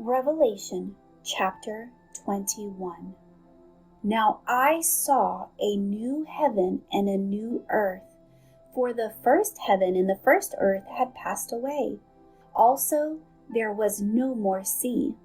Revelation chapter 21. Now I saw a new heaven and a new earth, for the first heaven and the first earth had passed away. Also there was no more sea.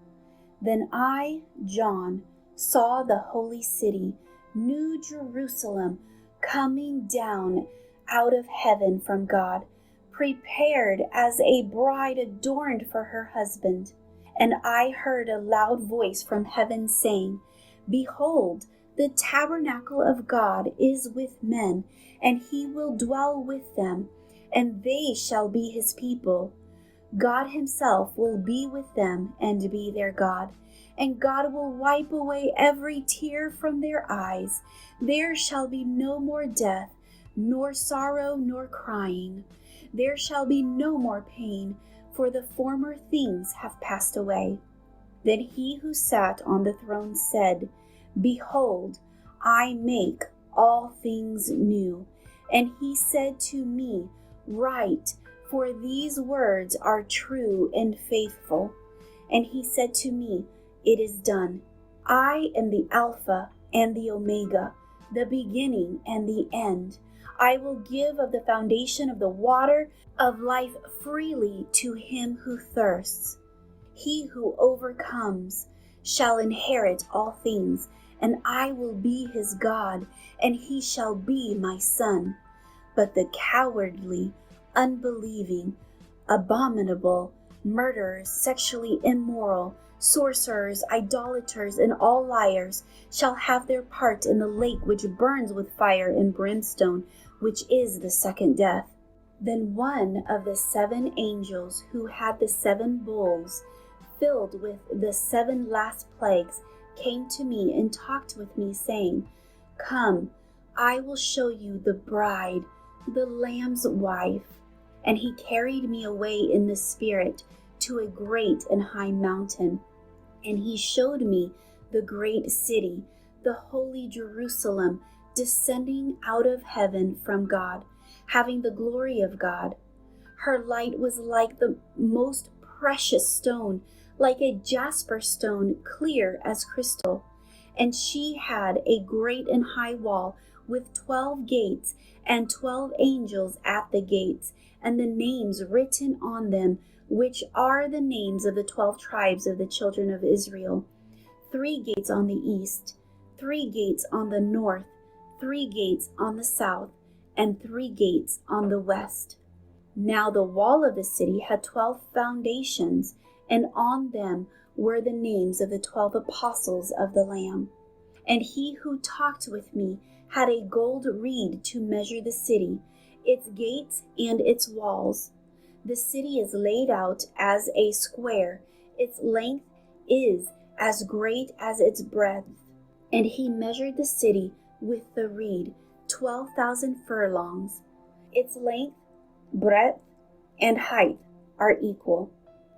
Then I, John, saw the holy city, New Jerusalem, coming down out of heaven from God, prepared as a bride adorned for her husband. And I heard a loud voice from heaven saying, Behold, the tabernacle of God is with men, and he will dwell with them, and they shall be his people. God himself will be with them and be their God, and God will wipe away every tear from their eyes. There shall be no more death, nor sorrow, nor crying. There shall be no more pain, for the former things have passed away. Then he who sat on the throne said, Behold, I make all things new. And he said to me, Write, for these words are true and faithful. And he said to me, It is done. I am the Alpha and the Omega, the beginning and the end. I will give of the foundation of the water of life freely to him who thirsts. He who overcomes shall inherit all things, and I will be his God, and he shall be my son. But the cowardly, unbelieving, abominable, murderers, sexually immoral, sorcerers, idolaters, and all liars shall have their part in the lake which burns with fire and brimstone, which is the second death. Then one of the 7 angels who had the 7 bowls, filled with the 7 last plagues, came to me and talked with me, saying, Come, I will show you the bride, the Lamb's wife. And he carried me away in the Spirit to a great and high mountain. And he showed me the great city, the holy Jerusalem, descending out of heaven from God, having the glory of God. Her light was like the most precious stone, like a jasper stone, clear as crystal. And she had a great and high wall with 12 gates, and 12 angels at the gates, and the names written on them, which are the names of the 12 tribes of the children of Israel. 3 gates on the east, 3 gates on the north, 3 gates on the south, and 3 gates on the west. Now the wall of the city had 12 foundations, and on them were the names of the 12 apostles of the Lamb. And he who talked with me had a gold reed to measure the city, its gates and its walls. The city is laid out as a square. Its length is as great as its breadth. And he measured the city with the reed, 12,000 furlongs. Its length, breadth, and height are equal.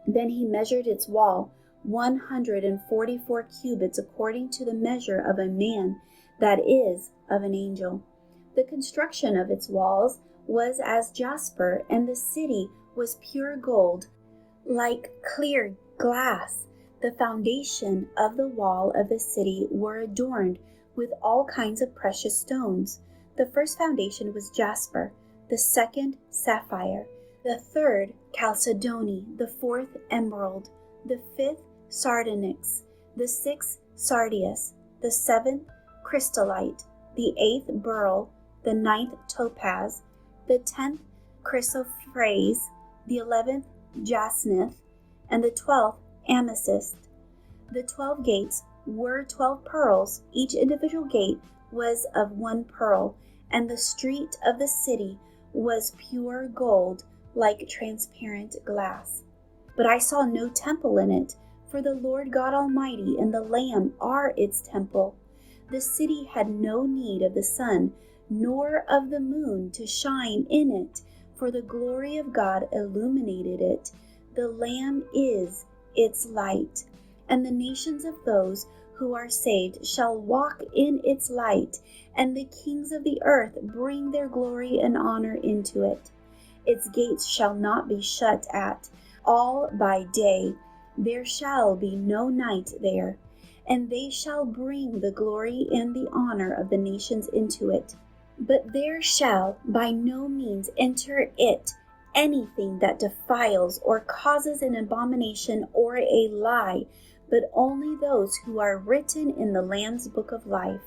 Then he measured its wall, 144 cubits according to the measure of a man, that is, of an angel. The construction of its walls was as jasper, and the city was pure gold, like clear glass. The foundation of the wall of the city were adorned with all kinds of precious stones. The first foundation was jasper, the second sapphire, the third chalcedony, the fourth emerald, the fifth sardonyx, the sixth sardius, the seventh crystallite, the 8th beryl, the 9th topaz, the 10th chrysoprase, the 11th jacinth, and the 12th amethyst. The 12 gates were 12 pearls. Each individual gate was of 1 pearl, and the street of the city was pure gold, like transparent glass. But I saw no temple in it, for the Lord God Almighty and the Lamb are its temple. The city had no need of the sun, nor of the moon to shine in it, for the glory of God illuminated it. The Lamb is its light, and the nations of those who are saved shall walk in its light, and the kings of the earth bring their glory and honor into it. Its gates shall not be shut at all by day, There shall be no night there, and they shall bring the glory and the honor of the nations into it. But there shall by no means enter it anything that defiles or causes an abomination or a lie, but only those who are written in the Lamb's book of life.